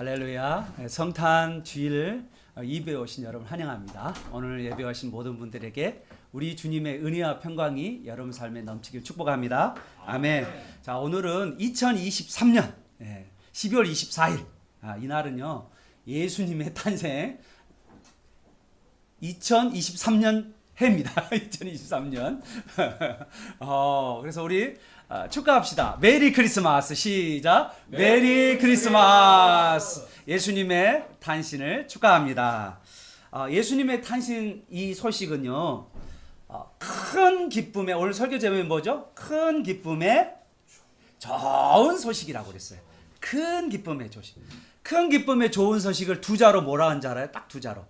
할렐루야. 성탄 주일 예배에 오신 여러분 환영합니다. 오늘 예배 오신 모든 분들에게 우리 주님의 은혜와 평강이 여러분 삶에 넘치길 축복합니다. 아멘. 자, 오늘은 2023년 12월 24일 이날은요 예수님의 탄생 2023년 해입니다. 2023년. 그래서 우리 축하합시다. 메리 크리스마스. 시작. 메리 크리스마스. 예수님의 탄신을 축하합니다. 예수님의 탄신 이 소식은요 큰 기쁨의, 오늘 설교 제목이 뭐죠? 큰 기쁨의 좋은 소식이라고 그랬어요. 큰 기쁨의 소식. 큰 기쁨의 좋은 소식을 두 자로 뭐라 하는지 알아요? 딱 두 자로.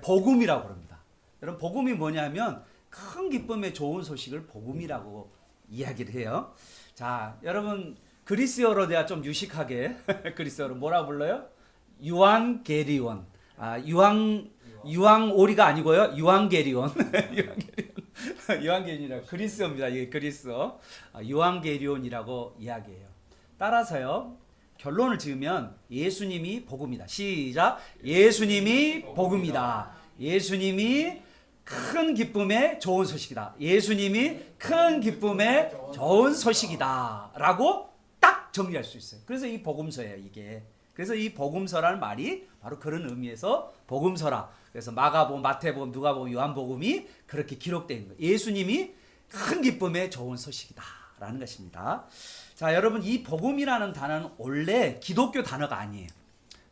복음이라고 그럽니다. 여러분, 복음이 뭐냐면 큰 기쁨의 좋은 소식을 복음이라고 이야기를 해요. 자, 여러분 그리스어로 내가 좀 유식하게 그리스어로 뭐라 불러요? 유앙게리온. 유앙오리가 아니고요. 유앙게리온. 유앙게리온이라고 그리스어입니다. 이게 그리스어. 유앙게리온이라고 이야기해요. 따라서요. 결론을 지으면 예수님이 복음이다. 시작. 예수님이 복음이다. 예수님이 큰 기쁨의 좋은 소식이다. 예수님이 큰 기쁨의 좋은 소식이다 라고 딱 정리할 수 있어요. 그래서 이 복음서예요, 이게. 그래서 이 복음서라는 말이 바로 그런 의미에서 복음서라. 그래서 마가복음, 마태복음, 누가복음, 요한복음이 그렇게 기록되어 있는 거예요. 예수님이 큰 기쁨의 좋은 소식이다 라는 것입니다. 자, 여러분, 이 복음이라는 단어는 원래 기독교 단어가 아니에요.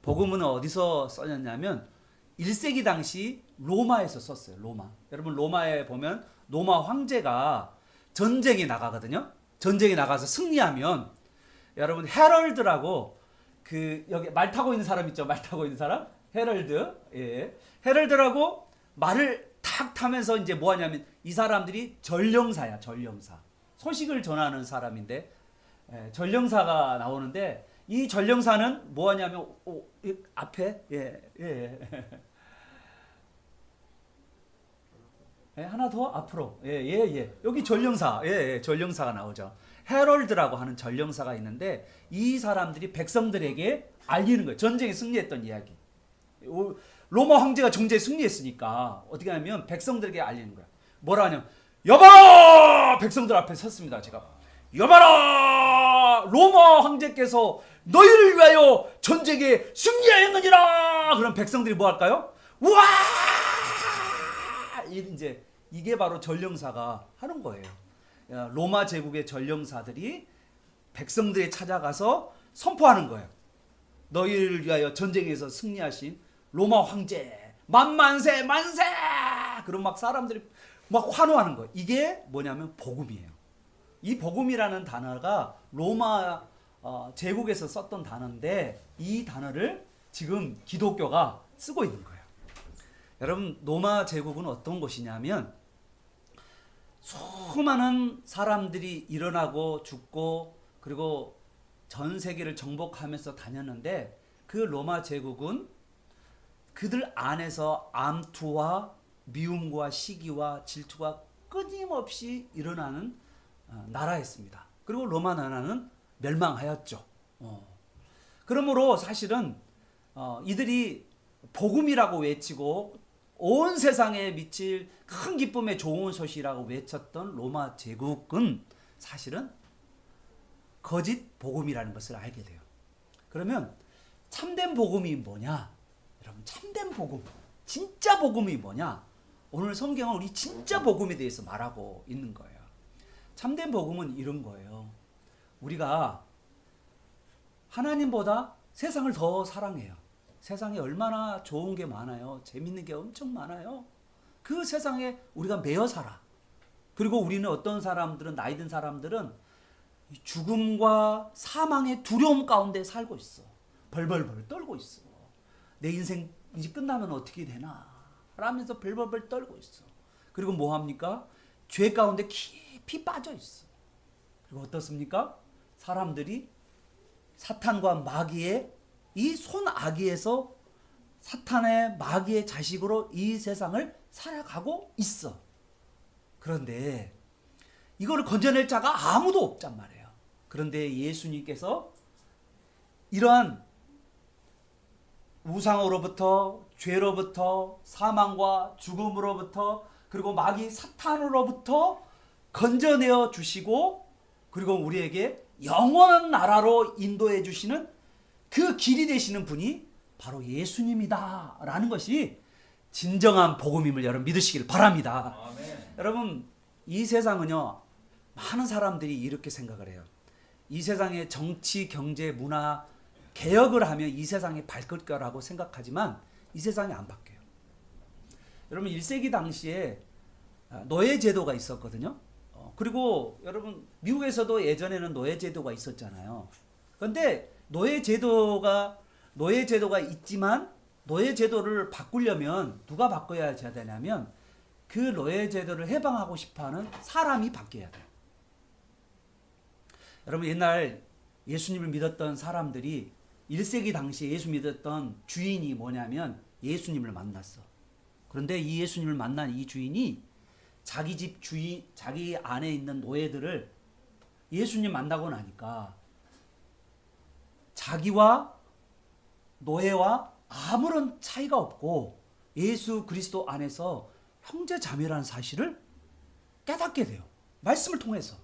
복음은 어디서 써졌냐면 1세기 당시 로마에서 썼어요. 로마. 여러분, 로마에 보면 로마 황제가 전쟁에 나가거든요. 전쟁에 나가서 승리하면 여러분 헤럴드라고 여기 말 타고 있는 사람 있죠? 말 타고 있는 사람? 헤럴드. 예. 헤럴드라고 말을 탁 타면서 이제 뭐 하냐면 이 사람들이 전령사야, 전령사. 소식을 전하는 사람인데 전령사가 나오는데 이 전령사는 뭐 하냐면 앞에 하나 더 앞으로 여기 전령사 전령사가 나오죠. 헤럴드라고 하는 전령사가 있는데 이 사람들이 백성들에게 알리는 거예요. 전쟁에 승리했던 이야기. 로마 황제가 정제에 승리했으니까 어떻게 하냐면 백성들에게 알리는 거야. 뭐라 하냐면 여봐라! 백성들 앞에 섰습니다. 제가 여봐라! 로마 황제께서 너희를 위하여 전쟁에 승리하였느니라! 그럼 백성들이 뭐 할까요? 우와! 이제 이게 바로 전령사가 하는 거예요. 로마 제국의 전령사들이 백성들에 찾아가서 선포하는 거예요. 너희를 위하여 전쟁에서 승리하신 로마 황제 만만세 만세! 그럼 막 사람들이 막 환호하는 거예요. 이게 뭐냐면 복음이에요. 이 복음이라는 단어가 로마 제국에서 썼던 단어인데 이 단어를 지금 기독교가 쓰고 있는 거예요. 여러분, 로마 제국은 어떤 곳이냐면 수많은 사람들이 일어나고 죽고 그리고 전 세계를 정복하면서 다녔는데 그 로마 제국은 그들 안에서 암투와 미움과 시기와 질투가 끊임없이 일어나는 나라였습니다. 그리고 로마 나라는 멸망하였죠. 그러므로 사실은 이들이 복음이라고 외치고 온 세상에 미칠 큰 기쁨의 좋은 소식이라고 외쳤던 로마 제국은 사실은 거짓 복음이라는 것을 알게 돼요. 그러면 참된 복음이 뭐냐? 여러분, 참된 복음, 진짜 복음이 뭐냐? 오늘 성경은 우리 진짜 복음에 대해서 말하고 있는 거예요. 참된 복음은 이런 거예요. 우리가 하나님보다 세상을 더 사랑해요. 세상에 얼마나 좋은 게 많아요. 재밌는 게 엄청 많아요. 그 세상에 우리가 매여 살아. 그리고 우리는 어떤 사람들은, 나이 든 사람들은 죽음과 사망의 두려움 가운데 살고 있어. 벌벌벌 떨고 있어. 내 인생 이제 끝나면 어떻게 되나 라면서 벌벌벌 떨고 있어. 그리고 뭐 합니까? 죄 가운데 깊이 빠져 있어. 그리고 어떻습니까? 사람들이 사탄과 마귀의 이 손아귀에서 사탄의 마귀의 자식으로 이 세상을 살아가고 있어. 그런데 이거를 건져낼 자가 아무도 없단 말이에요. 그런데 예수님께서 이러한 우상으로부터, 죄로부터, 사망과 죽음으로부터, 그리고 마귀 사탄으로부터 건져내어 주시고, 그리고 우리에게 영원한 나라로 인도해 주시는 그 길이 되시는 분이 바로 예수님이다 라는 것이 진정한 복음임을 여러분 믿으시길 바랍니다. 아멘. 여러분, 이 세상은요, 많은 사람들이 이렇게 생각을 해요. 이 세상의 정치, 경제, 문화 개혁을 하면 이 세상이 바뀔 거라고 생각하지만 이 세상이 안 바뀌어요. 여러분, 1세기 당시에 노예 제도가 있었거든요. 그리고 여러분, 미국에서도 예전에는 노예 제도가 있었잖아요. 그런데 노예 제도가 있지만 노예 제도를 바꾸려면 누가 바꿔야 되냐면 그 노예 제도를 해방하고 싶어하는 사람이 바뀌어야 돼요. 여러분, 옛날 예수님을 믿었던 사람들이 1세기 당시에 예수 믿었던 주인이 뭐냐면 예수님을 만났어. 그런데 이 예수님을 만난 이 주인이 자기 집 주인, 자기 안에 있는 노예들을 예수님 만나고 나니까 자기와 노예와 아무런 차이가 없고 예수 그리스도 안에서 형제 자매라는 사실을 깨닫게 돼요. 말씀을 통해서.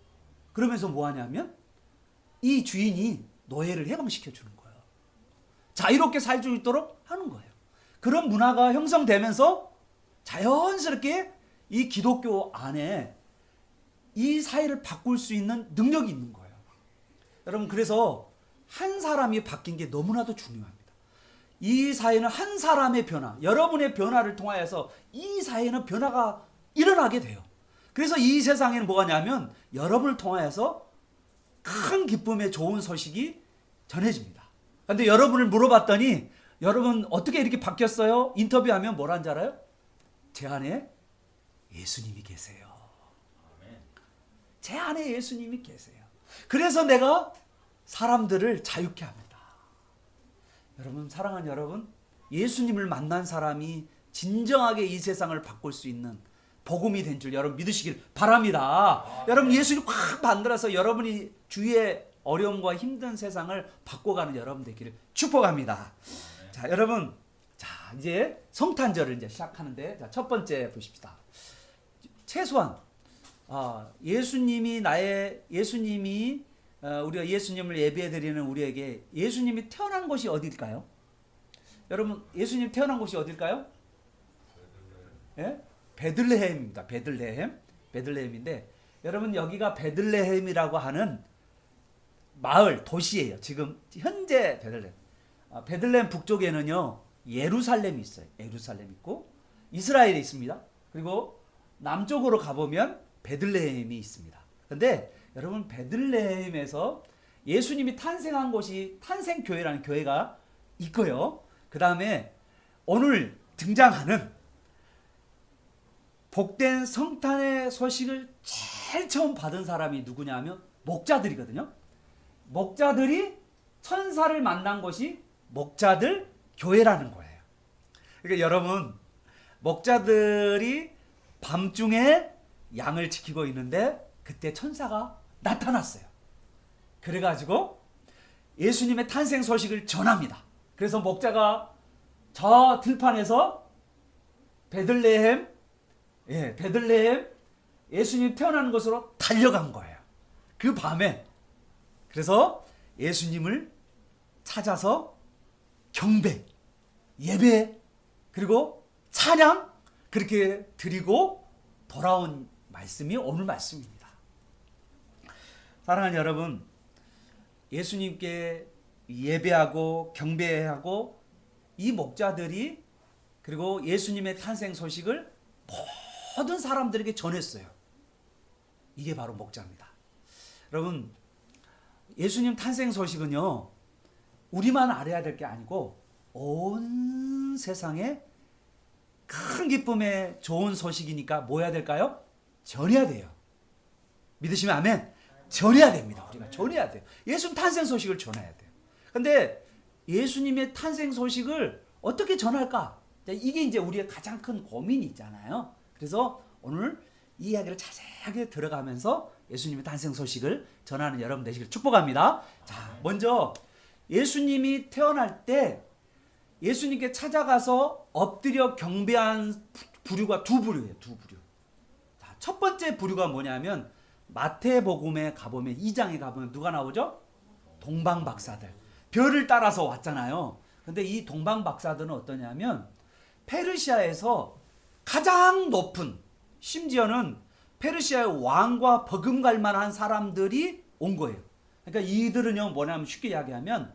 그러면서 뭐 하냐면 이 주인이 노예를 해방시켜 주는 거예요. 자유롭게 살 수 있도록 하는 거예요. 그런 문화가 형성되면서 자연스럽게 이 기독교 안에 이 사회를 바꿀 수 있는 능력이 있는 거예요. 여러분, 그래서 한 사람이 바뀐 게 너무나도 중요합니다. 이 사회는 한 사람의 변화, 여러분의 변화를 통하여서 이 사회는 변화가 일어나게 돼요. 그래서 이 세상에는 뭐가 냐면 여러분을 통하여서 큰 기쁨의 좋은 소식이 전해집니다. 그런데 여러분을 물어봤더니 여러분 어떻게 이렇게 바뀌었어요? 인터뷰하면 뭐라는 줄 알아요? 제 안에 예수님이 계세요. 제 안에 예수님이 계세요. 그래서 내가 사람들을 자유케 합니다. 여러분, 사랑하는 여러분, 예수님을 만난 사람이 진정하게 이 세상을 바꿀 수 있는 복음이 된 줄 여러분 믿으시길 바랍니다. 여러분, 예수님 확 만들어서 여러분이 주위의 어려움과 힘든 세상을 바꿔가는 여러분 되기를 축복합니다. 자, 여러분, 자, 이제 성탄절을 이제 시작하는데, 자, 첫 번째 보십시다. 최소한 예수님이 우리가 예수님을 예배드리는 우리에게 예수님이 태어난 곳이 어딜까요? 여러분, 예수님 태어난 곳이 어딜까요? 예? 베들레헴입니다. 베들레헴인데 여러분, 여기가 베들레헴이라고 하는 마을, 도시예요. 지금 현재 베들레헴. 베들레헴 북쪽에는요 예루살렘이 있어요. 예루살렘 있고 이스라엘이 있습니다. 그리고 남쪽으로 가보면 베들레헴이 있습니다. 그런데 여러분, 베들레헴에서 예수님이 탄생한 곳이 탄생교회라는 교회가 있고요. 그 다음에 오늘 등장하는 복된 성탄의 소식을 제일 처음 받은 사람이 누구냐 하면 목자들이거든요. 목자들이 천사를 만난 곳이 목자들 교회라는 거예요. 그러니까 여러분, 목자들이 밤중에 양을 지키고 있는데 그때 천사가 나타났어요. 그래가지고 예수님의 탄생 소식을 전합니다. 그래서 목자가 저 들판에서 베들레헴 예수님이 태어나는 곳으로 달려간 거예요. 그 밤에. 그래서 예수님을 찾아서 경배, 예배, 그리고 찬양 그렇게 드리고 돌아온 말씀이 오늘 말씀입니다. 사랑하는 여러분, 예수님께 예배하고 경배하고 이 목자들이 그리고 예수님의 탄생 소식을 모든 사람들에게 전했어요. 이게 바로 목자입니다. 여러분, 예수님 탄생 소식은요 우리만 알아야 될 게 아니고 온 세상에 큰 기쁨의 좋은 소식이니까 뭐 해야 될까요? 전해야 돼요. 믿으시면 아멘. 전해야 됩니다. 우리가 전해야 돼요. 예수님 탄생 소식을 전해야 돼요. 근데 예수님의 탄생 소식을 어떻게 전할까? 이게 이제 우리의 가장 큰 고민이 있잖아요. 그래서 오늘 이 이야기를 자세하게 들어가면서 예수님의 탄생 소식을 전하는 여러분 되시길 축복합니다. 자, 먼저 예수님이 태어날 때 예수님께 찾아가서 엎드려 경배한 부류가 두 부류예요. 두 부류. 자, 첫 번째 부류가 뭐냐면 마태복음에 가보면 2장에 가보면 누가 나오죠? 동방박사들. 별을 따라서 왔잖아요. 근데 이 동방박사들은 어떠냐면 페르시아에서 가장 높은, 심지어는 페르시아의 왕과 버금갈 만한 사람들이 온 거예요. 그러니까 이들은요 뭐냐면 쉽게 이야기하면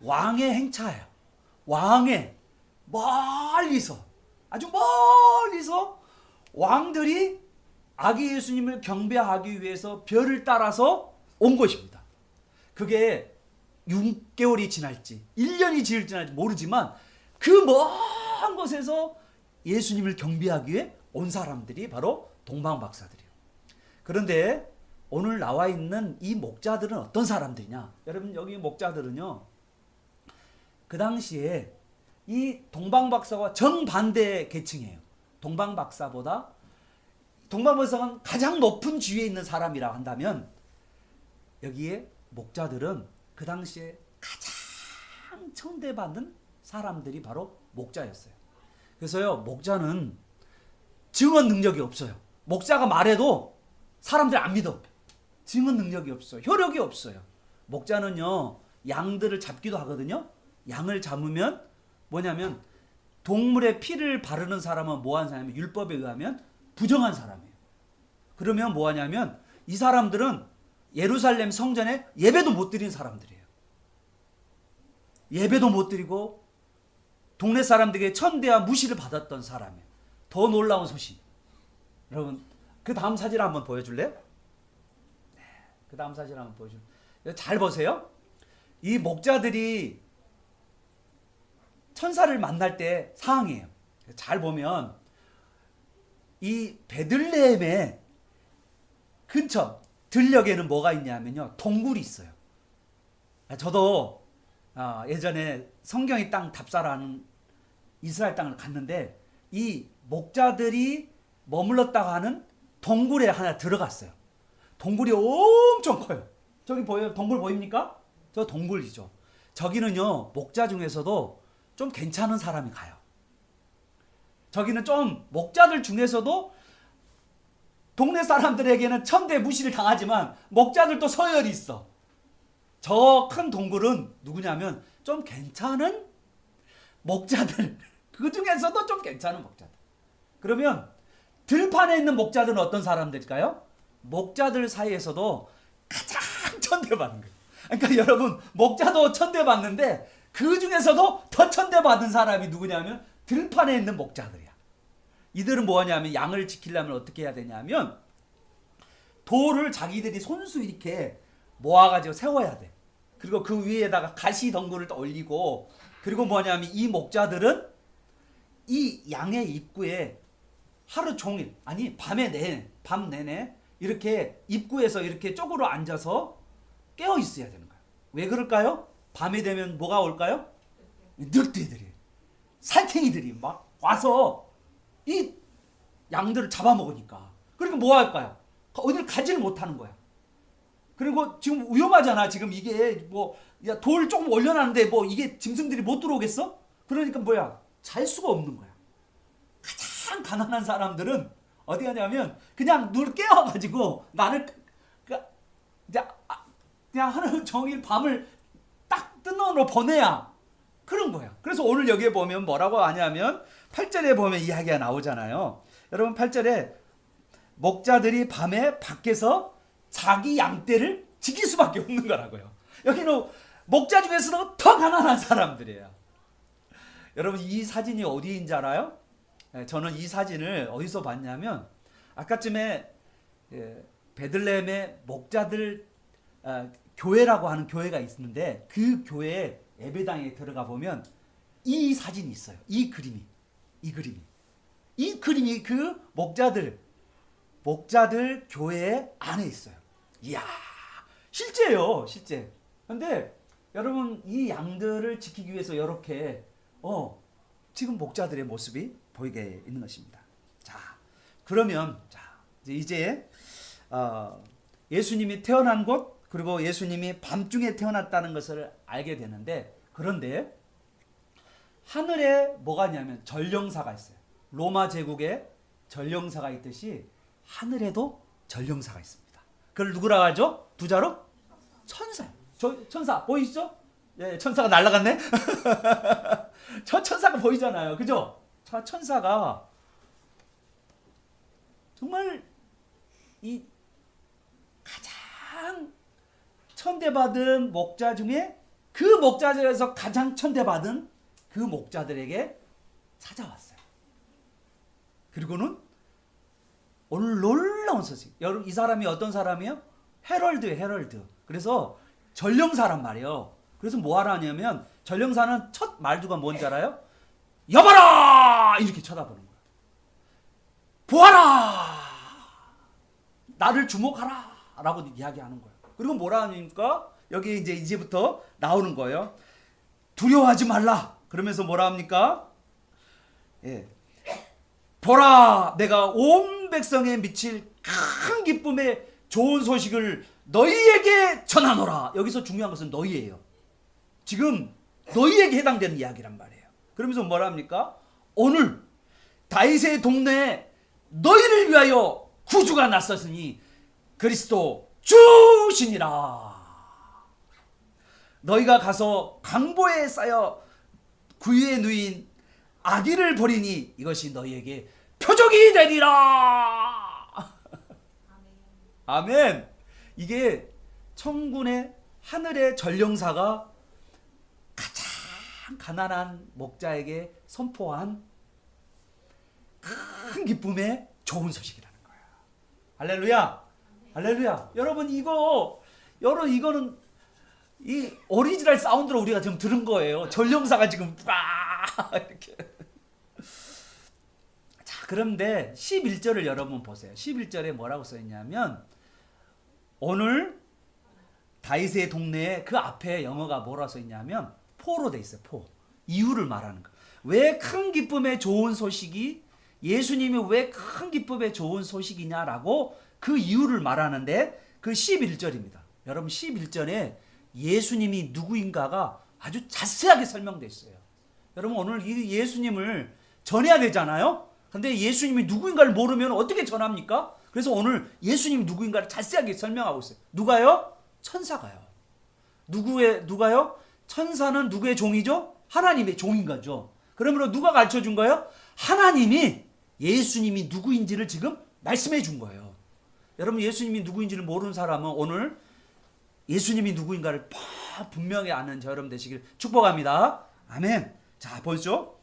왕의 행차예요. 왕의 멀리서, 아주 멀리서 왕들이 아기 예수님을 경배하기 위해서 별을 따라서 온 것입니다. 그게 6개월이 지날지 1년이 지날지 모르지만 그 먼 곳에서 예수님을 경배하기 위해 온 사람들이 바로 동방박사들이에요. 그런데 오늘 나와 있는 이 목자들은 어떤 사람들이냐? 여러분 여기 목자들은요 그 당시에 이 동방박사와 정반대 계층이에요. 동방박사는 가장 높은 지위에 있는 사람이라 한다면 여기에 목자들은 그 당시에 가장 천대받는 사람들이 바로 목자였어요. 그래서요 목자는 증언 능력이 없어요. 목자가 말해도 사람들이 안 믿어. 증언 능력이 없어요. 효력이 없어요. 목자는요 양들을 잡기도 하거든요. 양을 잡으면 뭐냐면 동물의 피를 바르는 사람은 뭐한 사람이에요? 율법에 의하면 부정한 사람이에요. 그러면 뭐하냐면 이 사람들은 예루살렘 성전에 예배도 못 드린 사람들이에요. 예배도 못 드리고 동네 사람들에게 천대와 무시를 받았던 사람이에요. 더 놀라운 소식. 여러분 그 다음 사진 한번 보여줄래요? 네, 그 다음 사진 한번 보여줄래요? 잘 보세요. 이 목자들이 천사를 만날 때 상황이에요. 잘 보면 이 베들레헴의 근처 들녘에는 뭐가 있냐면요 동굴이 있어요. 저도 예전에 성경의 땅 답사라는 이스라엘 땅을 갔는데 이 목자들이 머물렀다가 하는 동굴에 하나 들어갔어요. 동굴이 엄청 커요. 저기 보여요? 동굴 보입니까? 저 동굴이죠. 저기는요 목자 중에서도 좀 괜찮은 사람이 가요. 저기는 좀 목자들 중에서도 동네 사람들에게는 천대 무시를 당하지만 목자들도 서열이 있어. 저 큰 동굴은 누구냐면 좀 괜찮은 목자들. 그 중에서도 좀 괜찮은 목자들. 그러면 들판에 있는 목자들은 어떤 사람들일까요? 목자들 사이에서도 가장 천대받는 거예요. 그러니까 여러분 목자도 천대받는데 그 중에서도 더 천대받은 사람이 누구냐면 들판에 있는 목자들이야. 이들은 뭐하냐면 양을 지키려면 어떻게 해야 되냐면 돌을 자기들이 손수 이렇게 모아가지고 세워야 돼. 그리고 그 위에다가 가시 덩굴을 올리고 그리고 뭐냐면 이 목자들은 이 양의 입구에 하루 종일 아니 밤 내내 이렇게 입구에서 이렇게 쪼그려 앉아서 깨어 있어야 되는 거예요. 왜 그럴까요? 밤이 되면 뭐가 올까요? 늑대들이 살쾡이들이 막 와서 이 양들을 잡아먹으니까. 그러니까 뭐 할까요? 어딜 가지를 못하는 거야. 그리고 지금 위험하잖아. 지금 이게 뭐 돌 조금 올려놨는데 뭐 이게 짐승들이 못 들어오겠어? 그러니까 뭐야? 잘 수가 없는 거야. 가장 가난한 사람들은 어디 가냐면 그냥 눈을 깨워가지고 나를 그냥 하루 종일 밤을 딱 뜬 눈으로 보내야 그런 거야. 그래서 오늘 여기에 보면 뭐라고 하냐면 8절에 보면 이야기가 나오잖아요. 여러분 8절에 목자들이 밤에 밖에서 자기 양떼를 지킬 수밖에 없는 거라고요. 여기는 목자 중에서도 더 가난한 사람들이에요. 여러분 이 사진이 어디인지 알아요? 저는 이 사진을 어디서 봤냐면 아까쯤에 베들레헴의 목자들 교회라고 하는 교회가 있는데 그 교회 예배당에 들어가 보면 이 사진이 있어요. 이 그림이 그 목자들 교회 안에 있어요. 이야, 실제예요, 실제. 근데 여러분 이 양들을 지키기 위해서 이렇게 지금 목자들의 모습이 보이게 있는 것입니다. 자, 그러면 이제 예수님이 태어난 곳 그리고 예수님이 밤중에 태어났다는 것을 알게 되는데, 그런데 하늘에 뭐가 있냐면 전령사가 있어요. 로마 제국에 전령사가 있듯이 하늘에도 전령사가 있습니다. 그걸 누구라고 하죠? 부자로? 천사요. 저 천사 보이시죠? 예, 천사가 날아갔네. 저 천사가 보이잖아요. 그죠? 저 천사가 정말 이 가장 천대받은 목자 중에 그 목자들에서 가장 천대받은 그 목자들에게 찾아왔어요. 그리고는 오늘 놀라운 소식. 여러분, 이 사람이 어떤 사람이에요? 헤럴드예요, 헤럴드. 그래서 전령사란 말이에요. 그래서 뭐 하라냐면, 전령사는 첫 말투가 뭔지 알아요? 여봐라! 이렇게 쳐다보는 거예요. 보아라! 나를 주목하라! 라고 이야기하는 거예요. 그리고 뭐라 하니까 여기 이제부터 나오는 거예요. 두려워하지 말라. 그러면서 뭐라 합니까? 예. 보라, 내가 온 백성에 미칠 큰 기쁨의 좋은 소식을 너희에게 전하노라. 여기서 중요한 것은 너희예요. 지금 너희에게 해당되는 이야기란 말이에요. 그러면서 뭐라 합니까? 오늘 다윗의 동네에 너희를 위하여 구주가 났었으니 그리스도 주시니라. 너희가 가서 강보에 쌓여 구유에 누인 아기를 버리니 이것이 너희에게 표적이 되리라. 아멘. 이게 천군의 하늘의 전령사가 가장 가난한 목자에게 선포한 큰 기쁨의 좋은 소식이라는 거예요. 할렐루야. 할렐루야. 여러분 이거는 이 오리지널 사운드로 우리가 지금 들은 거예요. 전령사가 지금 이렇게. 자, 그런데 11절을 여러분 보세요. 11절에 뭐라고 써 있냐면, 오늘 다윗의 동네에 그 앞에 영어가 뭐라 써 있냐면 포로 돼 있어요. 포. 이유를 말하는 거. 왜 큰 기쁨의 좋은 소식이, 예수님이 왜 큰 기쁨의 좋은 소식이냐라고 그 이유를 말하는데, 그 11절입니다. 여러분, 11절에 예수님이 누구인가가 아주 자세하게 설명되어 있어요. 여러분, 오늘 이 예수님을 전해야 되잖아요. 근데 예수님이 누구인가를 모르면 어떻게 전합니까? 그래서 오늘 예수님이 누구인가를 자세하게 설명하고 있어요. 누가요? 천사가요. 누가요? 천사는 누구의 종이죠? 하나님의 종인 거죠. 그러므로 누가 가르쳐 준 거예요? 하나님이 예수님이 누구인지를 지금 말씀해 준 거예요. 여러분, 예수님이 누구인지를 모르는 사람은 오늘 예수님이 누구인가를 분명히 아는 저 여러분 되시길 축복합니다. 아멘. 자, 보시죠.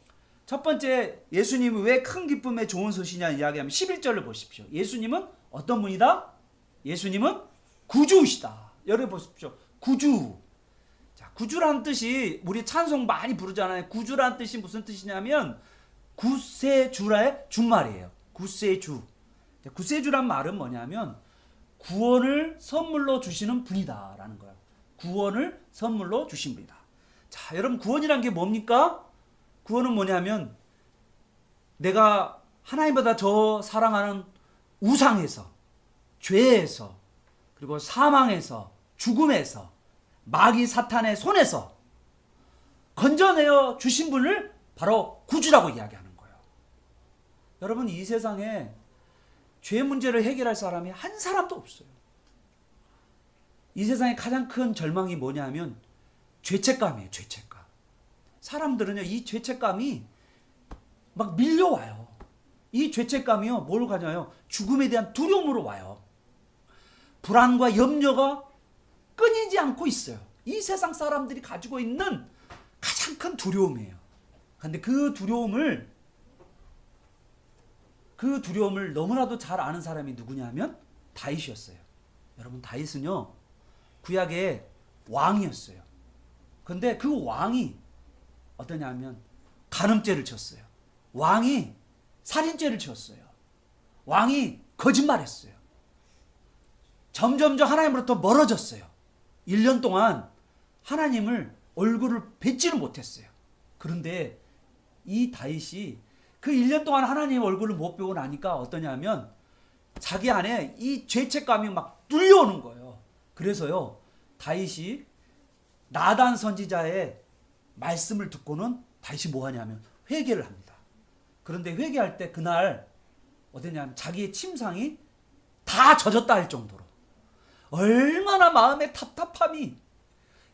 첫 번째, 예수님이 왜 큰 기쁨의 좋은 소식이냐 이야기하면 11절을 보십시오. 예수님은 어떤 분이다? 예수님은 구주시다. 여러분 보십시오. 구주. 자, 구주라는 뜻이 우리 찬송 많이 부르잖아요. 구주라는 뜻이 무슨 뜻이냐면 구세주라의 준말이에요. 구세주. 구세주란 말은 뭐냐면 구원을 선물로 주시는 분이다라는 거예요. 구원을 선물로 주신 분이다. 자, 여러분, 구원이란 게 뭡니까? 구원은 뭐냐면 내가 하나님보다 더 사랑하는 우상에서, 죄에서, 그리고 사망에서, 죽음에서, 마귀 사탄의 손에서 건져내어 주신 분을 바로 구주라고 이야기하는 거예요. 여러분, 이 세상에 죄 문제를 해결할 사람이 한 사람도 없어요. 이 세상의 가장 큰 절망이 뭐냐면 죄책감이에요. 죄책감. 사람들은요, 이 죄책감이 막 밀려와요. 이 죄책감이요, 뭘 가져요? 죽음에 대한 두려움으로 와요. 불안과 염려가 끊이지 않고 있어요. 이 세상 사람들이 가지고 있는 가장 큰 두려움이에요. 그런데 그 두려움을 너무나도 잘 아는 사람이 누구냐면 다윗이었어요. 여러분, 다윗은요, 구약의 왕이었어요. 근데 그 왕이 어떠냐면 간음죄를 쳤어요. 왕이 살인죄를 쳤어요. 왕이 거짓말했어요. 점점점 하나님으로부터 멀어졌어요. 1년 동안 하나님을 얼굴을 뵙지를 못했어요. 그런데 이 다윗이 그 1년 동안 하나님 얼굴을 못 보고 나니까 어떠냐면 자기 안에 이 죄책감이 막 뚫려오는 거예요. 그래서요, 다윗이 나단 선지자의 말씀을 듣고는 다윗이 뭐 하냐면 회개를 합니다. 그런데 회개할 때 그날 어디냐면 자기의 침상이 다 젖었다 할 정도로 얼마나 마음의 답답함이,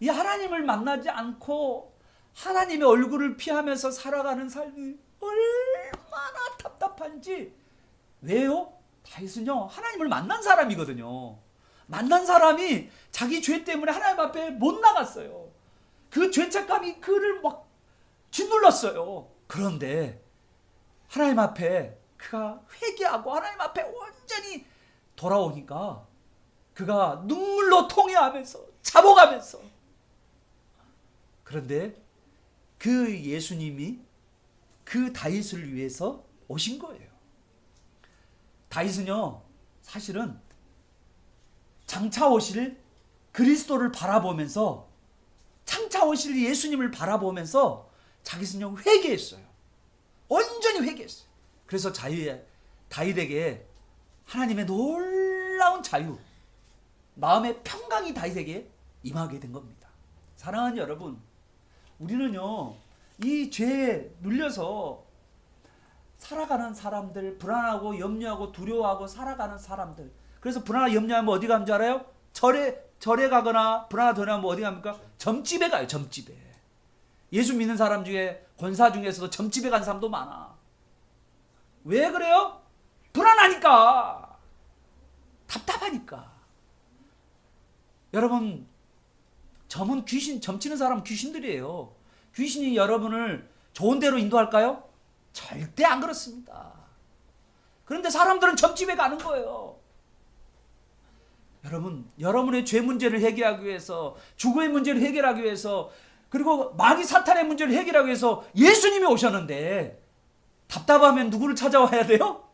이 하나님을 만나지 않고 하나님의 얼굴을 피하면서 살아가는 삶이 얼마나 답답한지. 왜요? 다윗은요 하나님을 만난 사람이거든요. 만난 사람이 자기 죄 때문에 하나님 앞에 못 나갔어요. 그 죄책감이 그를 막 짓눌렀어요. 그런데 하나님 앞에 그가 회개하고 하나님 앞에 완전히 돌아오니까 그가 눈물로 통회하면서 잡아가면서, 그런데 그 예수님이 그 다윗을 위해서 오신 거예요. 다윗은요 사실은 장차 오실 그리스도를 바라보면서, 장차 오실 예수님을 바라보면서 자기는요 회개했어요. 온전히 회개했어요. 그래서 다윗에게 하나님의 놀라운 자유, 마음의 평강이 다윗에게 임하게 된 겁니다. 사랑하는 여러분, 우리는요 이 죄에 눌려서 살아가는 사람들, 불안하고 염려하고 두려워하고 살아가는 사람들, 그래서 불안하고 염려하면 어디 가는 줄 알아요? 절에 가거나 불안하고 두려워하면 어디 갑니까? 점집에 가요. 점집에. 예수 믿는 사람 중에, 권사 중에서도 점집에 간 사람도 많아. 왜 그래요? 불안하니까, 답답하니까. 여러분, 점치는 사람은 귀신들이에요. 귀신이 여러분을 좋은 데로 인도할까요? 절대 안 그렇습니다. 그런데 사람들은 점집에 가는 거예요. 여러분, 여러분의 죄 문제를 해결하기 위해서, 죽음의 문제를 해결하기 위해서, 그리고 마귀 사탄의 문제를 해결하기 위해서 예수님이 오셨는데 답답하면 누구를 찾아와야 돼요?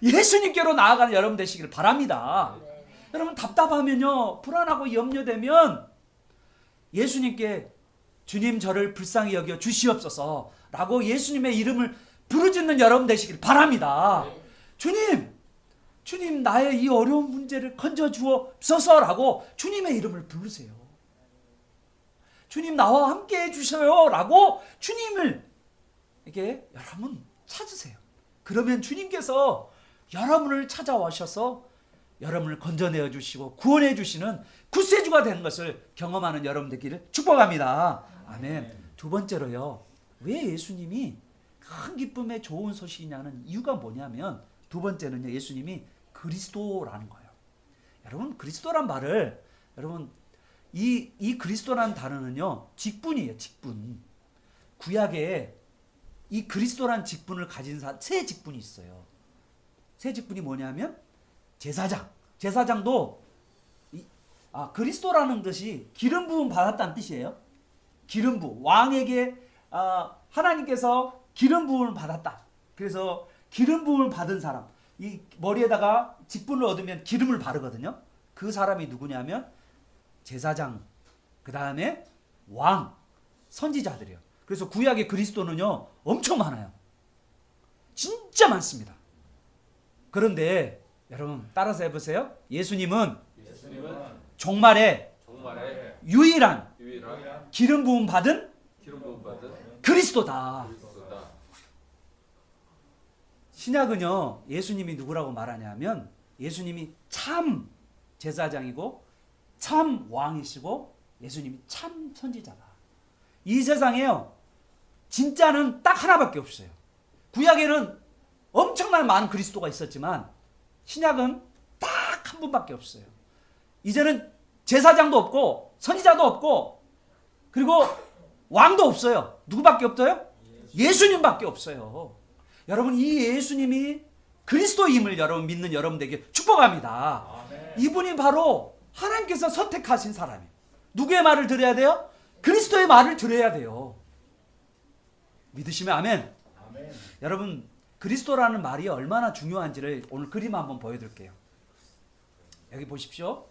예수님께로 나아가는 여러분 되시기를 바랍니다. 여러분, 답답하면요, 불안하고 염려되면 예수님께 주님 저를 불쌍히 여겨 주시옵소서 라고 예수님의 이름을 부르짖는 여러분 되시기를 바랍니다. 주님 나의 이 어려운 문제를 건져 주옵소서라고 주님의 이름을 부르세요. 주님 나와 함께 해주셔요 라고 주님을 이렇게 여러분 찾으세요. 그러면 주님께서 여러분을 찾아오셔서 여러분을 건져내어 주시고 구원해 주시는 구세주가 되는 것을 경험하는 여러분 되기를 축복합니다. 아멘. 두 번째로요, 왜 예수님이 큰 기쁨의 좋은 소식이냐는 이유가 뭐냐면, 두 번째는요, 예수님이 그리스도라는 거예요. 여러분, 그리스도란 말을, 여러분, 이 그리스도라는 단어는요 직분이에요. 직분. 구약에 이 그리스도라는 직분을 가진 세 직분이 있어요. 세 직분이 뭐냐면 제사장. 제사장도 그리스도라는 뜻이 기름 부음 받았다는 뜻이에요. 기름 부음. 왕에게 하나님께서 기름 부음을 받았다. 그래서 기름 부음을 받은 사람, 이 머리에다가 직분을 얻으면 기름을 바르거든요. 그 사람이 누구냐면 제사장, 그 다음에 왕, 선지자들이에요. 그래서 구약의 그리스도는요 엄청 많아요. 진짜 많습니다. 그런데 여러분 따라서 해보세요. 예수님은 종말에 유일한 기름 부음 받은 그리스도다. 신약은요 예수님이 누구라고 말하냐면, 예수님이 참 제사장이고 참 왕이시고 예수님이 참 선지자다. 이 세상에요 진짜는 딱 하나밖에 없어요. 구약에는 엄청난 많은 그리스도가 있었지만 신약은 딱 한 분밖에 없어요. 이제는 제사장도 없고 선지자도 없고 그리고 왕도 없어요. 누구밖에 없어요? 예수님밖에 없어요. 여러분, 이 예수님이 그리스도임을 여러분 믿는 여러분들에게 축복합니다. 이분이 바로 하나님께서 선택하신 사람이에요. 누구의 말을 들어야 돼요? 그리스도의 말을 들어야 돼요. 믿으시면 아멘. 여러분, 그리스도라는 말이 얼마나 중요한지를 오늘 그림 한번 보여드릴게요. 여기 보십시오.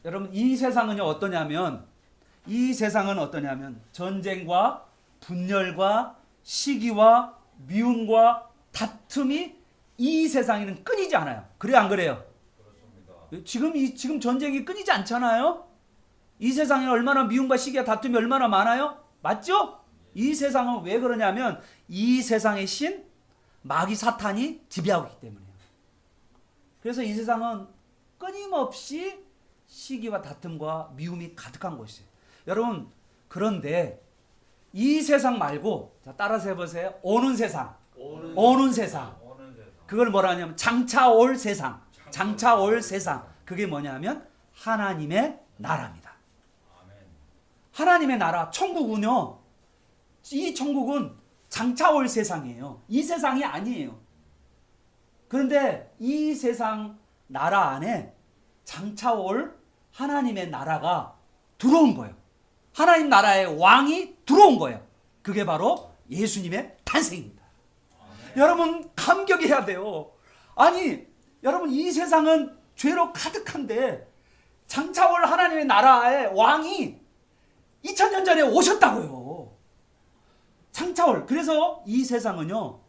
여러분, 이 세상은 어떠냐면 전쟁과 분열과 시기와 미움과 다툼이 이 세상에는 끊이지 않아요. 그래요, 안 그래요? 지금 전쟁이 끊이지 않잖아요. 이 세상에 얼마나 미움과 시기와 다툼이 얼마나 많아요? 맞죠? 이 세상은 왜 그러냐면 이 세상의 신 마귀 사탄이 지배하고 있기 때문이에요. 그래서 이 세상은 끊임없이 시기와 다툼과 미움이 가득한 곳이에요. 여러분, 그런데 이 세상 말고, 자, 따라서 해보세요. 오는 세상. 오는 세상. 그걸 뭐라 하냐면 장차 올 세상. 장차 올 세상. 그게 뭐냐면 하나님의 나라입니다. 하나님의 나라, 천국은요, 이 천국은 장차 올 세상이에요. 이 세상이 아니에요. 그런데 이 세상 나라 안에 장차 올 하나님의 나라가 들어온 거예요. 하나님 나라의 왕이 들어온 거예요. 그게 바로 예수님의 탄생입니다. 여러분, 감격해야 돼요. 아니, 여러분, 이 세상은 죄로 가득한데 장차 올 하나님의 나라의 왕이 2000년 전에 오셨다고요. 장차올. 그래서 이 세상은요,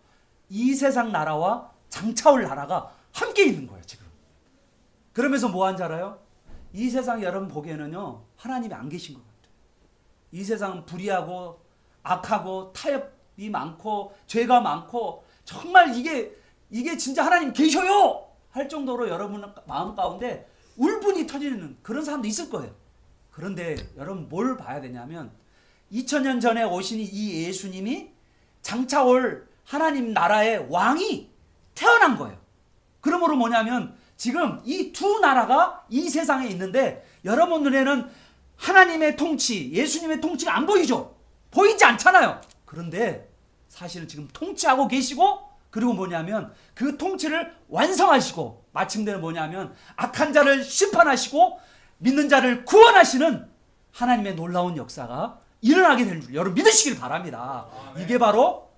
이 세상 나라와 장차올 나라가 함께 있는 거예요, 지금. 그러면서 뭐 한 줄 알아요? 이 세상 여러분 보기에는요, 하나님이 안 계신 것 같아요. 이 세상은 불의하고 악하고 타협이 많고 죄가 많고 정말 이게 진짜 하나님 계셔요 할 정도로 여러분 마음 가운데 울분이 터지는 그런 사람도 있을 거예요. 그런데 여러분 뭘 봐야 되냐면 2000년 전에 오신 이 예수님이 장차 올 하나님 나라의 왕이 태어난 거예요. 그러므로 뭐냐면 지금 이 두 나라가 이 세상에 있는데 여러분 눈에는 하나님의 통치, 예수님의 통치가 안 보이죠? 보이지 않잖아요. 그런데 사실은 지금 통치하고 계시고 그리고 뭐냐면 그 통치를 완성하시고 마침내는 뭐냐면 악한 자를 심판하시고 믿는 자를 구원하시는 하나님의 놀라운 역사가 일어나게 되는 줄 여러분 믿으시길 바랍니다. 이게 바로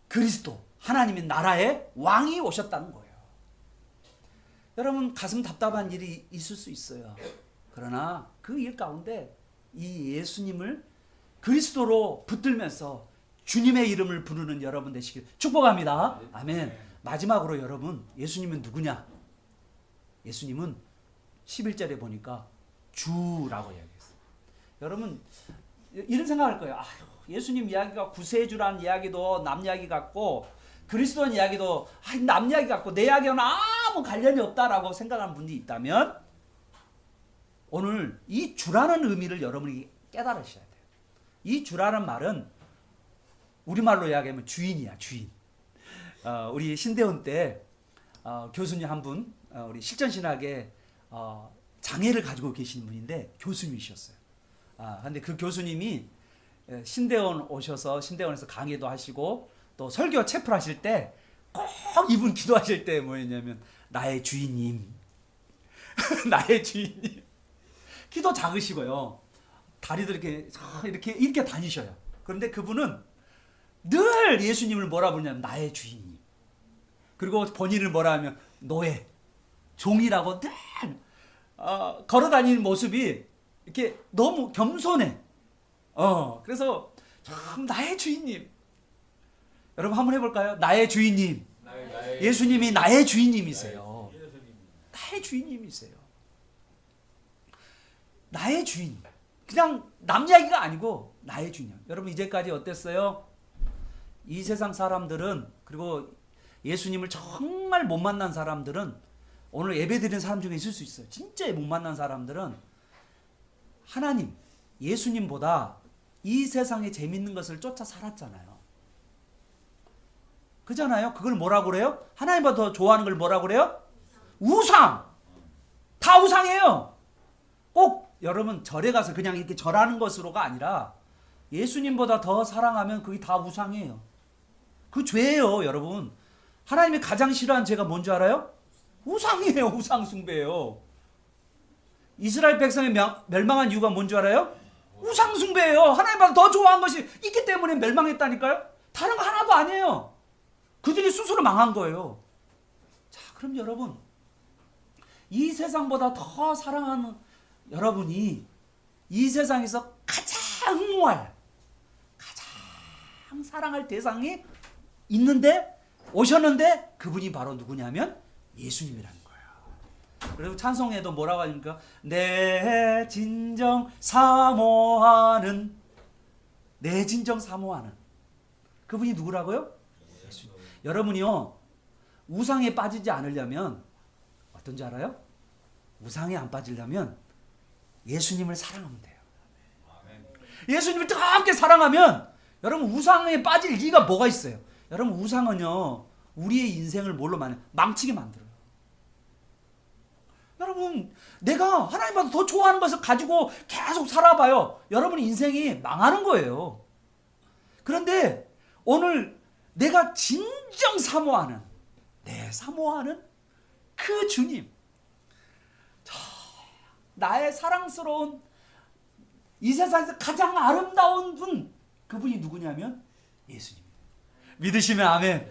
그리스도 하나님의 나라의 왕이 오셨다는 거예요. 여러분 가슴 답답한 일이 있을 수 있어요. 그러나 그 일 가운데 이 예수님을 그리스도로 붙들면서 주님의 이름을 부르는 여러분 되시길 축복합니다. 아멘. 마지막으로 여러분 예수님은 누구냐? 예수님은 11절에 보니까 주라고 이야기했어요. 여러분 이런 생각할 거예요. 아유, 예수님 이야기가 구세주라는 이야기도 남 이야기 같고 그리스도인 이야기도 남 이야기 같고 내 이야기와는 아무 관련이 없다라고 생각하는 분이 있다면 오늘 이 주라는 의미를 여러분이 깨달으셔야 돼요. 이 주라는 말은 우리말로 이야기하면 주인이야, 주인. 우리 신대원 때 교수님 한 분, 우리 실전신학의 장애를 가지고 계신 분인데 교수님이셨어요. 근데 그 교수님이 신대원 오셔서 신대원에서 강의도 하시고 또 설교 체프를 하실 때 꼭 이분 기도하실 때 뭐였냐면 나의 주인님, 나의 주인님. 키도 작으시고요. 다리도 이렇게 다니셔요. 그런데 그분은 늘 예수님을 뭐라 부르냐면 나의 주인님. 그리고 본인을 뭐라 하면 노예, 종이라고 늘 걸어다니는 모습이 이렇게 너무 겸손해. 그래서 참 나의 주인님. 여러분 한번 해볼까요? 나의 주인님. 예수님이 나의 주인님이세요. 나의 주인님이세요. 나의 주인. 그냥 남 이야기가 아니고 나의 주인. 여러분 이제까지 어땠어요? 이 세상 사람들은 그리고 예수님을 정말 못 만난 사람들은 오늘 예배드리는 사람 중에 있을 수 있어요. 진짜 못 만난 사람들은 하나님, 예수님보다 이 세상에 재밌는 것을 쫓아 살았잖아요. 그잖아요. 그걸 뭐라고 그래요? 하나님보다 더 좋아하는 걸 뭐라고 그래요? 우상. 다 우상이에요. 꼭 여러분 절에 가서 그냥 이렇게 절하는 것으로가 아니라 예수님보다 더 사랑하면 그게 다 우상이에요. 그 죄예요, 여러분. 하나님이 가장 싫어하는 죄가 뭔지 알아요? 우상이에요. 우상 숭배예요. 이스라엘 백성이 멸망한 이유가 뭔지 알아요? 우상 숭배예요. 하나님보다 더 좋아한 것이 있기 때문에 멸망했다니까요. 다른 거 하나도 아니에요. 그들이 스스로 망한 거예요. 자, 그럼 여러분 이 세상보다 더 사랑하는 여러분이 이 세상에서 가장 흠모할 가장 사랑할 대상이 있는데 오셨는데 그분이 바로 누구냐면 예수님이라는 거예요. 그리고 찬송에도 뭐라고 하니까 내 진정 사모하는 그분이 누구라고요? 예수님. 여러분이요 우상에 빠지지 않으려면 어떤지 알아요? 우상에 안 빠지려면 예수님을 사랑하면 돼요. 예수님을 뜨겁게 사랑하면 여러분 우상에 빠질 이유가 뭐가 있어요? 여러분 우상은요 우리의 인생을 뭘로 망치게 만들어요. 여러분 내가 하나님보다 더 좋아하는 것을 가지고 계속 살아봐요. 여러분 인생이 망하는 거예요. 그런데 오늘 내가 진정 사모하는 그 주님, 나의 사랑스러운 이 세상에서 가장 아름다운 분, 그분이 누구냐면 예수님. 믿으시면 아멘.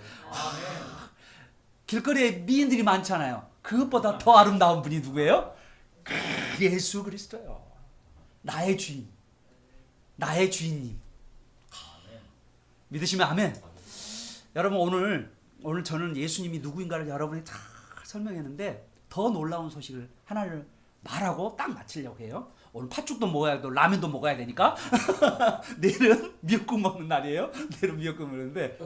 길거리에 미인들이 많잖아요. 그것보다 더 아름다운 분이 누구예요? 예수 그리스도예요. 나의 주인, 나의 주인님. 믿으시면 아멘. 여러분 오늘 저는 예수님이 누구인가를 여러분이 다 설명했는데 더 놀라운 소식을 하나를 말하고 딱 마치려고 해요. 오늘 팥죽도 먹어야 되고 라면도 먹어야 되니까 내일은 미역국 먹는 날이에요. 내일은 미역국 먹는데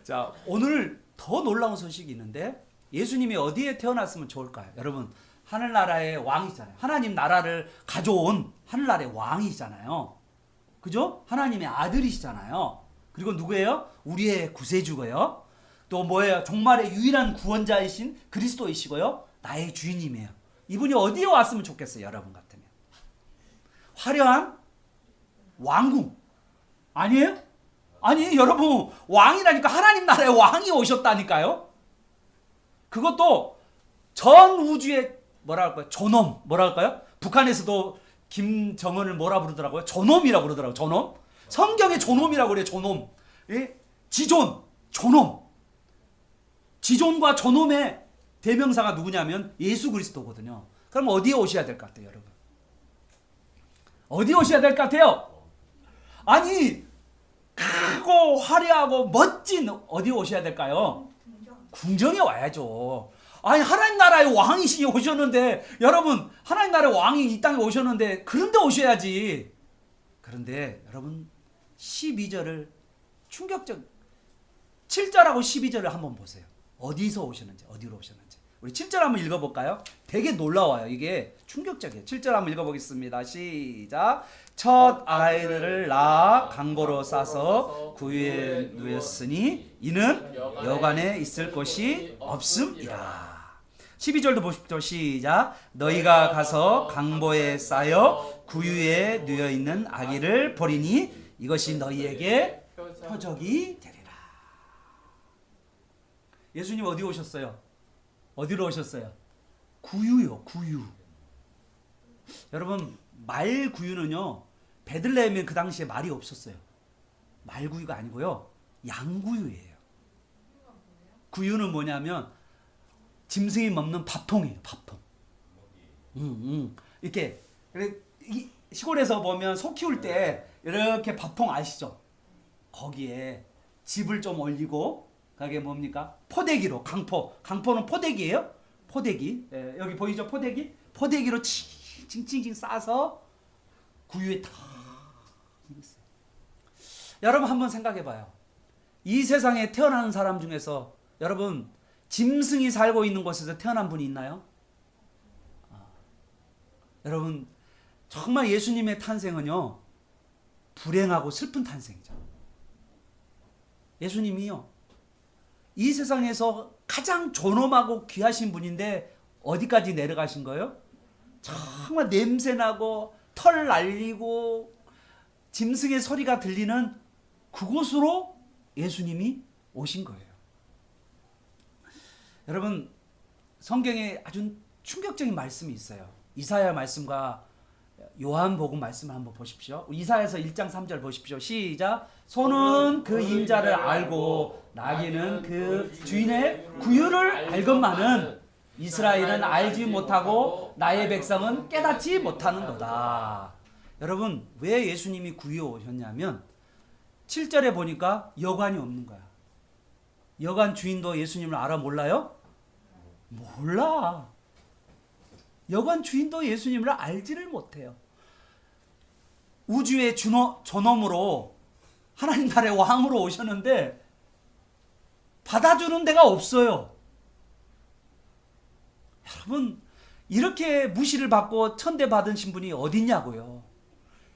자 오늘 더 놀라운 소식이 있는데 예수님이 어디에 태어났으면 좋을까요? 여러분 하늘나라의 왕이잖아요. 하나님 나라를 가져온 하늘나라의 왕이잖아요. 그죠? 하나님의 아들이시잖아요. 그리고 누구예요? 우리의 구세주고요. 또 뭐예요? 종말의 유일한 구원자이신 그리스도이시고요. 나의 주인님이에요. 이분이 어디에 왔으면 좋겠어요? 여러분 같으면 화려한 왕궁 아니에요? 아니 여러분 왕이라니까 하나님 나라의 왕이 오셨다니까요. 그것도 전 우주의 뭐라 할까요? 존엄 뭐라 할까요? 북한에서도 김정은을 뭐라 부르더라고요? 존엄이라고 그러더라고요. 존엄. 성경에 존엄이라고 그래요. 존엄. 예? 지존, 존엄. 지존과 존엄의 대명사가 누구냐면 예수 그리스도거든요. 그럼 어디에 오셔야 될 것 같아요, 여러분? 어디에 오셔야 될 것 같아요? 아니 크고 화려하고 멋진 어디에 오셔야 될까요? 궁정에 와야죠. 아니 하나님 나라의 왕이시니 오셨는데 여러분 하나님 나라의 왕이 이 땅에 오셨는데 그런데 오셔야지. 그런데 여러분 12절을 충격적 7절하고 12절을 한번 보세요. 어디서 오셨는지 어디로 오셨는지. 우리 7절 한번 읽어볼까요? 되게 놀라워요. 이게 충격적이에요. 7절 한번 읽어보겠습니다. 시작. 첫 아이들을 낳아 강고로 싸서 구유에 누였으니 이는 여관에 있을 곳이 없음이라. 12절도 보십시오. 시작. 너희가 가서 강보에 쌓여 구유에 누여 있는 아기를 보리니 이것이 너희에게 표적이 되리라. 예수님 어디 오셨어요? 어디로 오셨어요? 구유요, 구유. 여러분 말 구유는요 베들레헴에 그 당시에 말이 없었어요. 말 구유가 아니고요 양 구유예요. 구유는 뭐냐면 짐승이 먹는 밥통이에요. 밥통. 이렇게 시골에서 보면 소 키울 때 이렇게 밥통 아시죠? 거기에 집을 좀 올리고 그게 뭡니까? 포대기로 강포는 포대기예요. 포대기. 예, 여기 보이죠? 포대기. 포대기로 칭칭칭 싸서 구유에 탁. 여러분 한번 생각해봐요. 이 세상에 태어나는 사람 중에서 여러분 짐승이 살고 있는 곳에서 태어난 분이 있나요? 여러분 정말 예수님의 탄생은요 불행하고 슬픈 탄생이죠. 예수님이요 이 세상에서 가장 존엄하고 귀하신 분인데 어디까지 내려가신 거예요? 정말 냄새나고 털 날리고 짐승의 소리가 들리는 그곳으로 예수님이 오신 거예요. 여러분 성경에 아주 충격적인 말씀이 있어요. 이사야 말씀과 요한복음 말씀을 한번 보십시오. 이사야서 1장 3절 보십시오. 시작. 소는 그 임자를 알고 나귀는 그 주인의 구유를 알건만은 이스라엘은 알지 못하고 나의 백성은 깨닫지 못하는도다. 여러분 왜 예수님이 구유에 오셨냐면 7절에 보니까 여관이 없는 거야. 여관 주인도 예수님을 알아 몰라요? 몰라. 여관 주인도 예수님을 알지를 못해요. 우주의 존엄으로 하나님 나라의 왕으로 오셨는데 받아주는 데가 없어요. 여러분, 이렇게 무시를 받고 천대받으신 분이 어딨냐고요.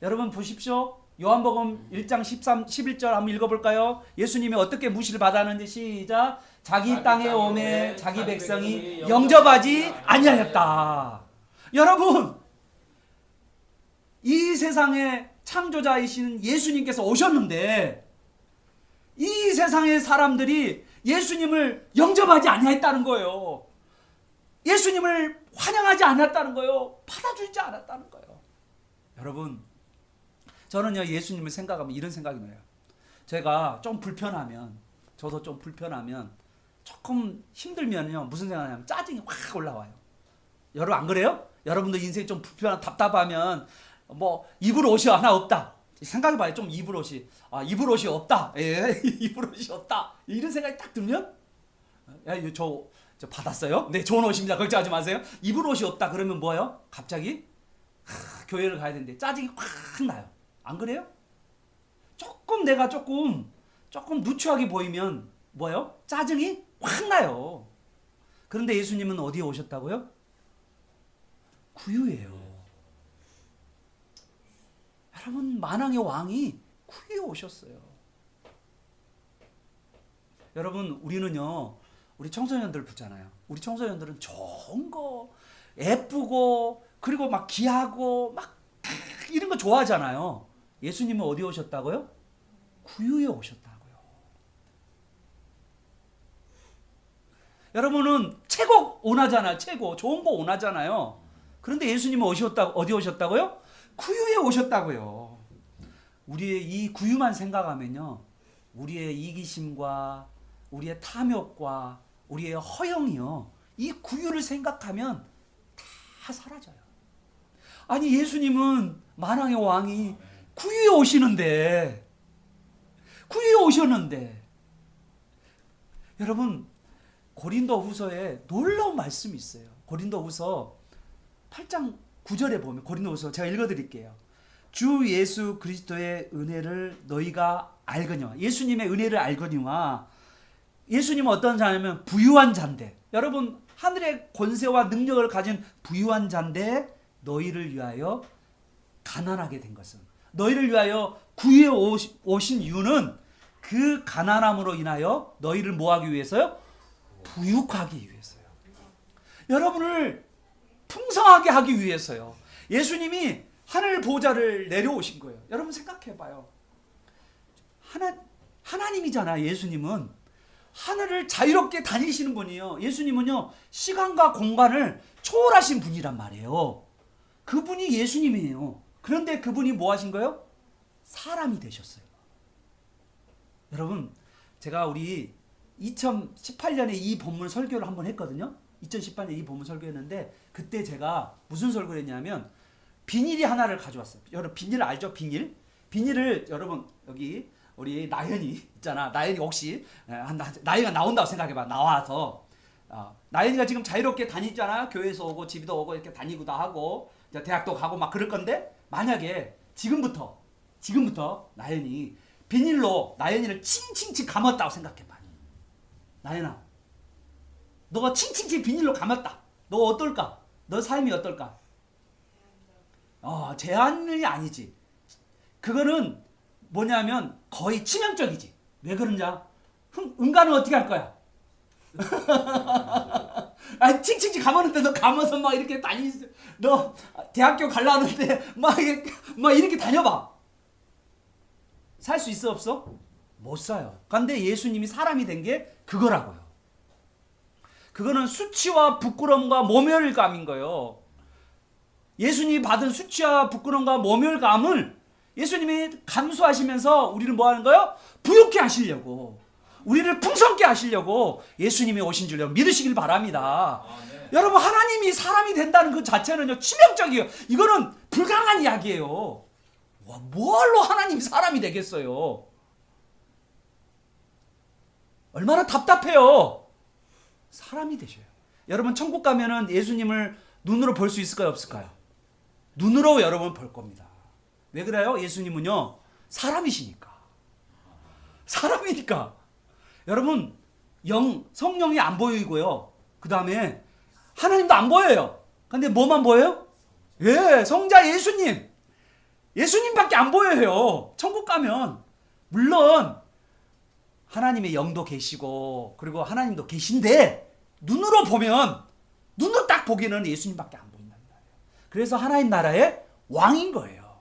여러분 보십시오. 요한복음 1장 11절 한번 읽어볼까요? 예수님이 어떻게 무시를 받았는지 시작. 자기 땅에 오매 자기 백성이 영접하지 아니하였다. 여러분, 이 세상의 창조자이신 예수님께서 오셨는데 이 세상의 사람들이 예수님을 영접하지 아니했다는 거예요. 예수님을 환영하지 않았다는 거예요. 받아주지 않았다는 거예요. 여러분, 저는요, 예수님을 생각하면 이런 생각이 나요. 제가 좀 불편하면, 저도 좀 불편하면, 조금 힘들면요, 무슨 생각하냐면 짜증이 확 올라와요. 여러분 안 그래요? 여러분도 인생이 좀 불편하고 답답하면 뭐 입을 옷이 하나 없다. 생각해봐요. 좀 입을 옷이 입을 옷이 없다. 예, 입을 옷이 없다. 이런 생각이 딱 들면 저 받았어요? 네, 좋은 옷입니다. 걱정하지 마세요. 입을 옷이 없다. 그러면 뭐예요? 갑자기 교회를 가야 되는데 짜증이 확 나요. 안 그래요? 내가 조금 누추하게 보이면 뭐예요? 짜증이 확 나요. 그런데 예수님은 어디에 오셨다고요? 구유예요. 여러분, 만왕의 왕이 구유에 오셨어요. 여러분, 우리는요, 우리 청소년들 보잖아요. 우리 청소년들은 좋은 거, 예쁘고, 그리고 막 귀하고, 막 이런 거 좋아하잖아요. 예수님은 어디에 오셨다고요? 구유에 오셨다고요. 여러분은 최고 원하잖아요. 최고 좋은 거 원하잖아요. 그런데 예수님은 어디 오셨다고요? 구유에 오셨다고요. 우리의 이 구유만 생각하면요, 우리의 이기심과 우리의 탐욕과 우리의 허영이요, 이 구유를 생각하면 다 사라져요. 아니, 예수님은 만왕의 왕이 구유에 오시는데, 여러분, 고린도후서에 놀라운 말씀이 있어요. 고린도후서 8장 9절에 보면, 고린도후서 제가 읽어드릴게요. 주 예수 그리스도의 은혜를 너희가 알거니와, 예수님의 은혜를 알거니와, 예수님은 어떤 자냐면 부유한 자인데, 여러분, 하늘의 권세와 능력을 가진 부유한 자인데 너희를 위하여 가난하게 된 것은, 너희를 위하여 구유에 오신 이유는 그 가난함으로 인하여 너희를 뭐하기 위해서요? 부유하기 위해서요. 여러분을 풍성하게 하기 위해서요. 예수님이 하늘 보좌를 내려오신 거예요. 여러분 생각해봐요. 하나님이잖아. 예수님은 하늘을 자유롭게 다니시는 분이에요. 예수님은요, 시간과 공간을 초월하신 분이란 말이에요. 그분이 예수님이에요. 그런데 그분이 뭐 하신 거예요? 사람이 되셨어요. 여러분, 제가 우리 2018년에 이 본문 설교를 한번 했거든요. 2018년에 이 본문 설교했는데, 그때 제가 무슨 설교를 했냐면 비닐이 하나를 가져왔어요. 여러분 비닐 알죠? 비닐을 여러분, 여기 우리 나연이 있잖아. 나연이 혹시 나이가 나온다고 생각해봐. 나와서 나연이가 지금 자유롭게 다니잖아. 교회에서 오고 집도 오고 이렇게 다니기도 하고 이제 대학도 가고 막 그럴 건데, 만약에 지금부터 나연이 비닐로 나연이를 칭칭칭 감았다고 생각해봐. 나연아, 너가 칭칭칭 비닐로 감았다. 너 어떨까? 너 삶이 어떨까? 제한이 아니지. 그거는 뭐냐면 거의 치명적이지. 왜 그러냐? 응가는 어떻게 할 거야? 아니, 칭칭칭 감았는데 너 감아서 막 이렇게 너 대학교 가려는데 막 이렇게 다녀봐. 살 수 있어, 없어? 못 사요. 근데 예수님이 사람이 된 게 그거라고요. 그거는 수치와 부끄러움과 모멸감인 거예요. 예수님이 받은 수치와 부끄러움과 모멸감을 예수님이 감수하시면서 우리를 뭐 하는 거예요? 부욕해 하시려고, 우리를 풍성케 하시려고 예수님이 오신 줄 믿으시길 바랍니다. 여러분, 하나님이 사람이 된다는 그 자체는요, 치명적이에요. 이거는 불가능한 이야기예요. 뭘로 하나님이 사람이 되겠어요? 얼마나 답답해요. 사람이 되셔요. 여러분, 천국 가면은 예수님을 눈으로 볼 수 있을까요, 없을까요? 눈으로 여러분 볼 겁니다. 왜 그래요? 예수님은요, 사람이시니까. 사람이니까. 여러분, 성령이 안 보이고요. 그 다음에 하나님도 안 보여요. 근데 뭐만 보여요? 예, 성자 예수님. 예수님밖에 안 보여요. 천국 가면. 물론 하나님의 영도 계시고 그리고 하나님도 계신데 눈으로 보면, 눈으로 딱 보기에는 예수님밖에 안 보인단 말이에요. 그래서 하나님 나라의 왕인 거예요.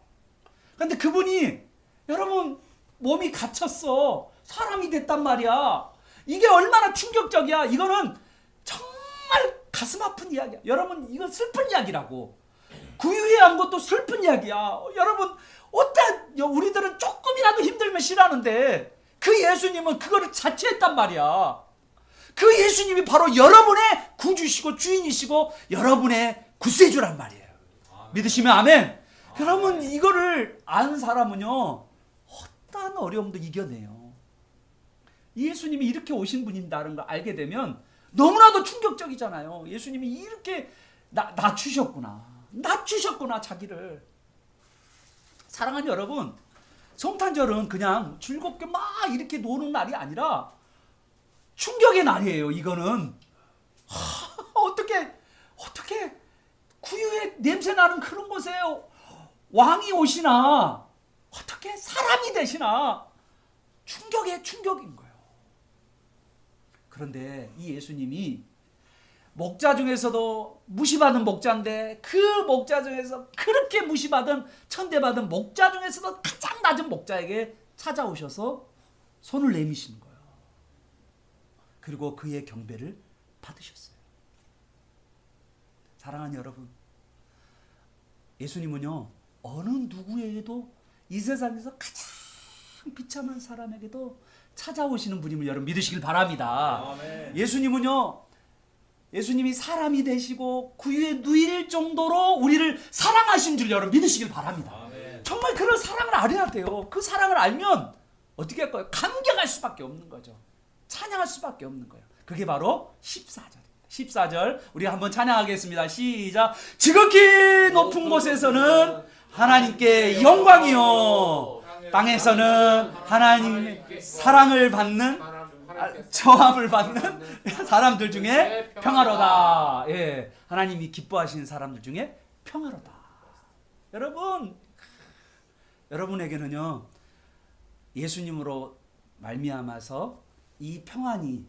그런데 그분이 여러분 몸이 갇혔어. 사람이 됐단 말이야. 이게 얼마나 충격적이야. 이거는 정말 가슴 아픈 이야기야. 여러분, 이건 슬픈 이야기라고. 구유회한 것도 슬픈 이야기야. 여러분, 어때? 우리들은 조금이라도 힘들면 싫어하는데 그 예수님은 그거를 자처했단 말이야. 그 예수님이 바로 여러분의 구주시고 주인이시고 여러분의 구세주란 말이에요. 믿으시면 아멘. 여러분, 이거를 아는 사람은요, 어떠한 어려움도 이겨내요. 예수님이 이렇게 오신 분인다는 걸 알게 되면 너무나도 충격적이잖아요. 예수님이 이렇게 낮추셨구나 자기를. 사랑하는 여러분, 성탄절은 그냥 즐겁게 막 이렇게 노는 날이 아니라 충격의 날이에요. 이거는 어떻게 구유의 냄새 나는 그런 곳에 왕이 오시나, 어떻게 사람이 되시나, 충격인 거예요. 그런데 이 예수님이 목자 중에서도 무시받은 목자인데 그 목자 중에서 그렇게 무시받은 천대받은 목자 중에서도 가장 낮은 목자에게 찾아오셔서 손을 내미시는 거예요. 그리고 그의 경배를 받으셨어요. 사랑하는 여러분, 예수님은요, 어느 누구에게도 이 세상에서 가장 비참한 사람에게도 찾아오시는 분임을 여러분 믿으시길 바랍니다. 아멘. 예수님이 사람이 되시고 구유에 누일 정도로 우리를 사랑하신 줄 여러분 믿으시길 바랍니다. 아멘. 정말 그런 사랑을 알아야 돼요. 그 사랑을 알면 어떻게 할까요? 감격할 수밖에 없는 거죠. 찬양할 수밖에 없는 거예요. 그게 바로 14절입니다. 14절 우리 한번 찬양하겠습니다. 시작. 지극히 높은 곳에서는 하나님께 영광이요, 땅에서는 하나님의 사랑을 받는, 저함을 받는 사람들 중에 평화로다. 예, 하나님이 기뻐하시는 사람들 중에 평화로다. 여러분에게는요, 예수님으로 말미암아서 이 평안이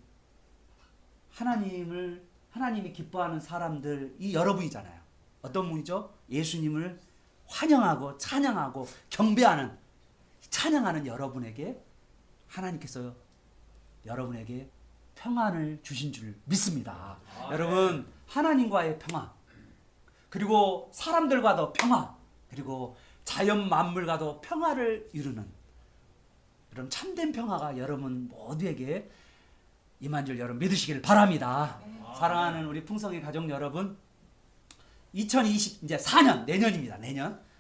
하나님이 기뻐하는 사람들이 여러분이잖아요. 어떤 분이죠? 예수님을 환영하고 찬양하고 경배하는, 찬양하는 여러분에게 하나님께서 여러분에게 평안을 주신 줄 믿습니다. 여러분, 하나님과의 평화, 그리고 사람들과도 평화, 그리고 자연 만물과도 평화를 이루는 그런 참된 평화가 여러분 모두에게 임한 줄 여러분 믿으시길 바랍니다. 사랑하는 우리 풍성의 가족 여러분, 2024년 내년입니다.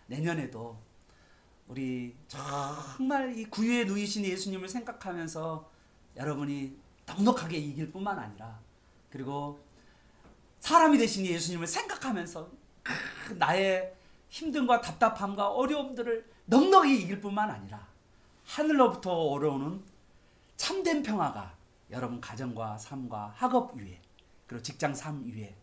내년에도 우리 정말 이 구유에 누이신 예수님을 생각하면서 여러분이 넉넉하게 이길 뿐만 아니라, 그리고 사람이 되신 예수님을 생각하면서 나의 힘듦과 답답함과 어려움들을 넉넉히 이길 뿐만 아니라 하늘로부터 오러오는 참된 평화가 여러분 가정과 삶과 학업 위에, 그리고 직장 삶 위에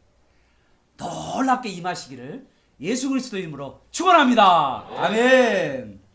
놀랍게 임하시기를 예수 그리스도 이름으로 축원합니다. 아멘.